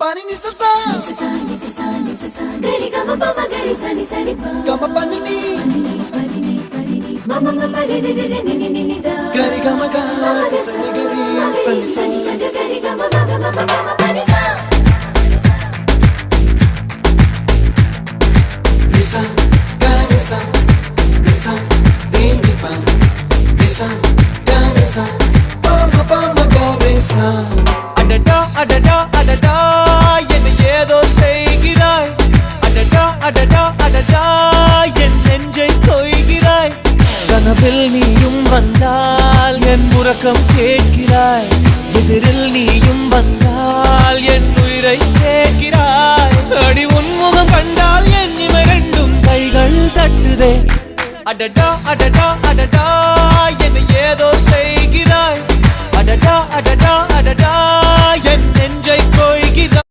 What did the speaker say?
Pani ni sa gari gama pa ma gari sa ni sa ri pa gama pani ni mama mama re re re ni ni ni da gari gama ga sa ni gari sa ni sa gari gama ma pani sa nisa gari sa nisa re ni pa nisa gari sa pa ma gari sa அடடா அடடா அடடா என்ன ஏதோ செய்கிறாய் அடடா அடடா அடடா என் நெஞ்சை கொய்கிறாய் கனவில் நீயும் வந்தால் என் உறக்கம் கேட்கிறாய் எதிரில் நீயும் வந்தால் என் உயிரை கேட்கிறாய் அடி உன்முகம் கண்டால் என் இமை ரெண்டும் கைகள் தட்டுதே அடடா அடடா அடடா என்ன ஏதோ செய்கிறாய் அடடா அடடா அடடா என் நெஞ்சை கொய்கிறாய்